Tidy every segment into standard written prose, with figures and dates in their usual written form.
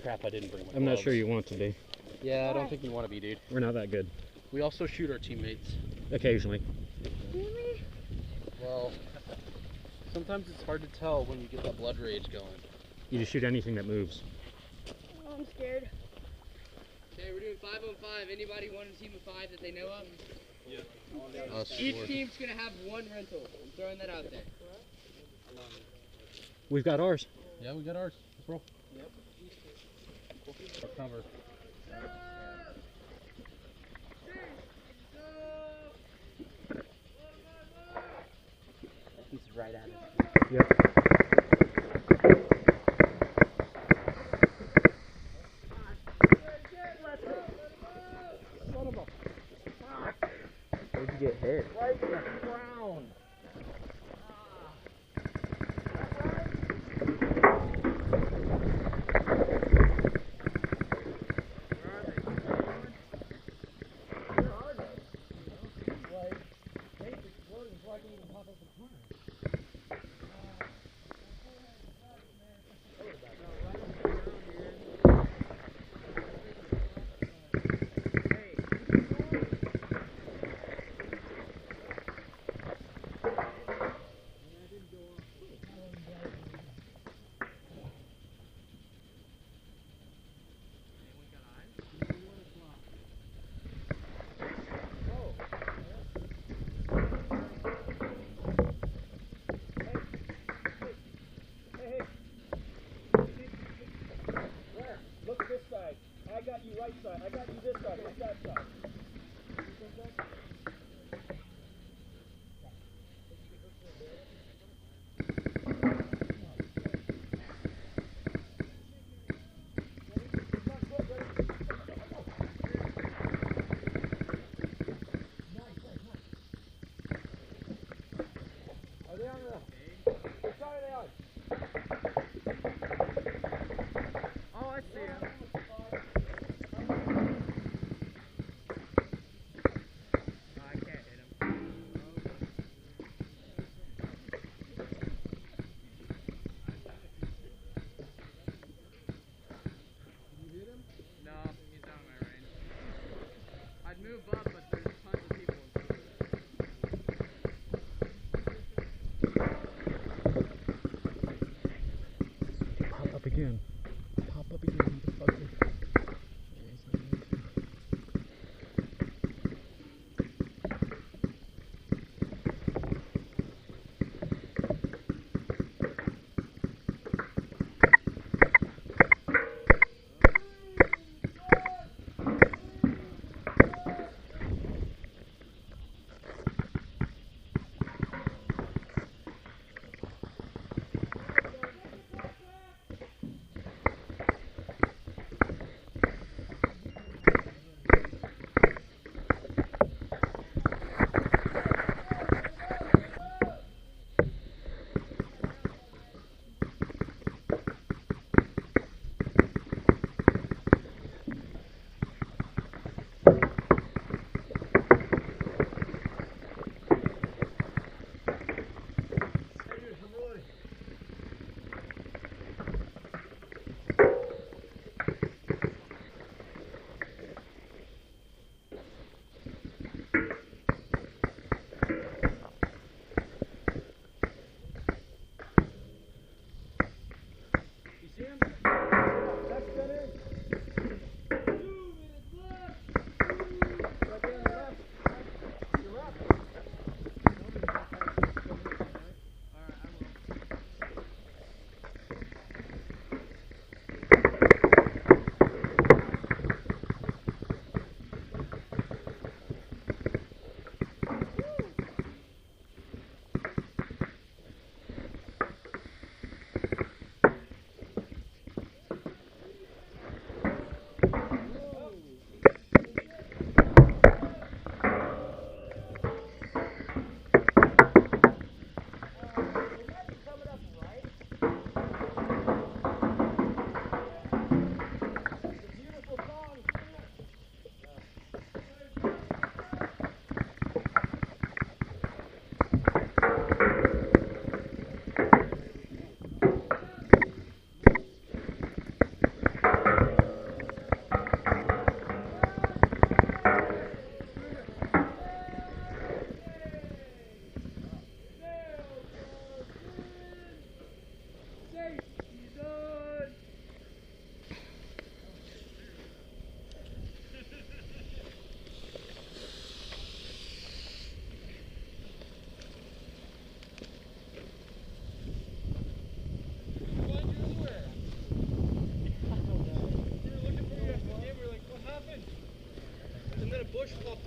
Crap, I didn't bring my I'm not gloves. sure you want to be. Yeah, I don't think you want to be, dude. We're not that good. We also shoot our teammates. Occasionally. Really? Well, sometimes it's hard to tell when you get that blood rage going. You just shoot anything that moves. Oh, I'm scared. Okay, we're doing 5-on-5. Anybody want a team of 5 that they know of? Yeah. Each team's gonna have one rental. I'm throwing that out there. We've got ours. Yeah, we got ours. Let's roll. Yep. Our cover. He's right at it. Yep. Where'd you get hit? Right in the crown.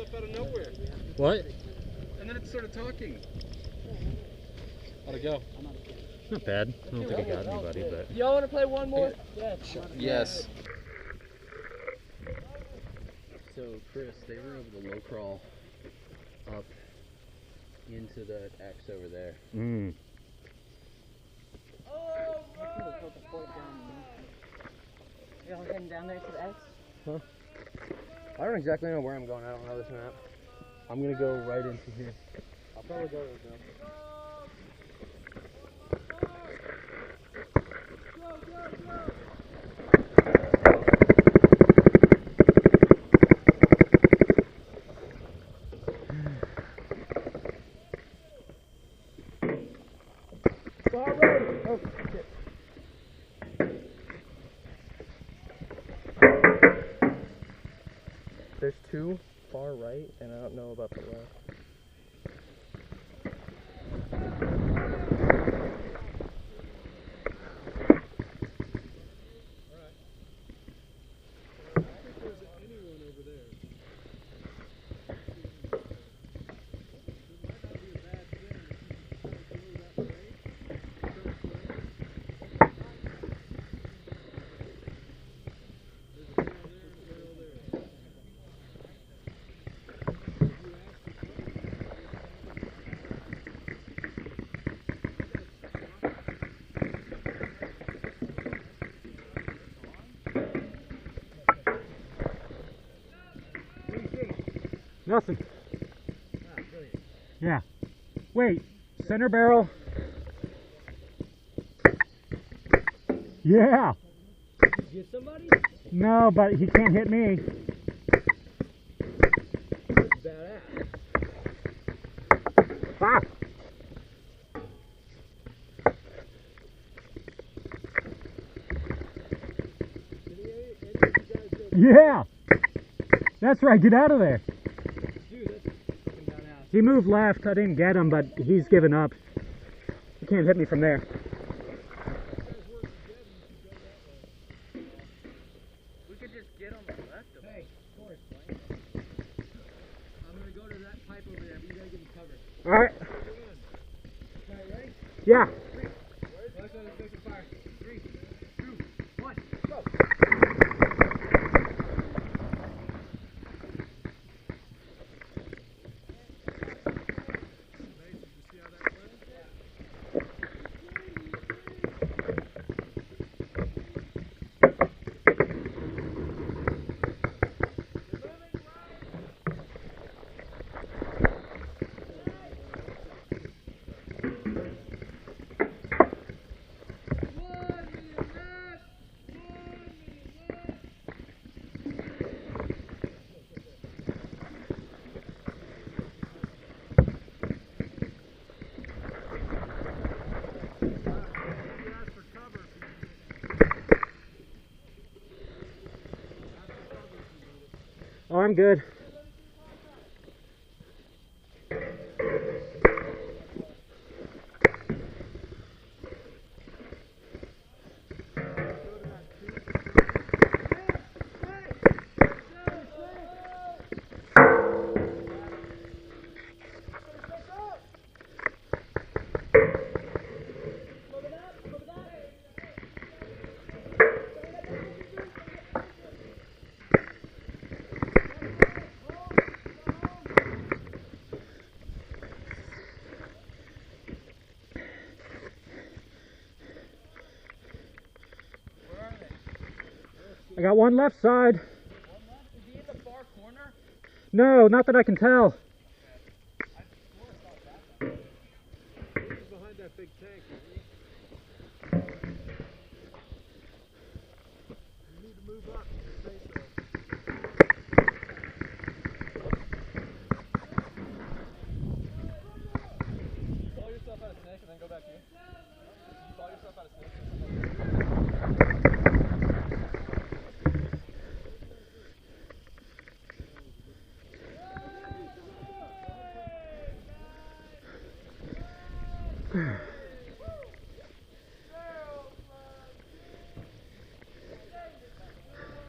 up out of nowhere. What? And then it started talking. How'd it go? Not bad. I don't think I got anybody, but Y'all want to play one more? Yes. So, Chris, they were able to low crawl up into that X over there. Y'all heading down there to the X? I don't exactly know where I'm going. I don't know this map. I'm gonna go right into here. I'll probably go right now. There's two far right, and I don't know about the left. nothing. Yeah. Wait, center barrel. Yeah. Get somebody? No, but he can't hit me. Badass. Ah. Yeah. That's right. Get out of there. Dude, that's fucking badass. He moved left. I didn't get him, but he's given up. He can't hit me from there. We could just get on the left of Hey, of course, Blaine. I'm gonna go to that pipe over there, but you gotta give me cover. All right. Alright, ready? Yeah. Let's make some fire. 3, 2, 1, go! Oh, I'm good. I got one left side. Is he in the far corner? No, not that I can tell. He's behind that big tank, isn't he? You need to move up. Say so. You follow yourself out of snake and then go back here? You follow yourself out of snake and then go back here? Yeah.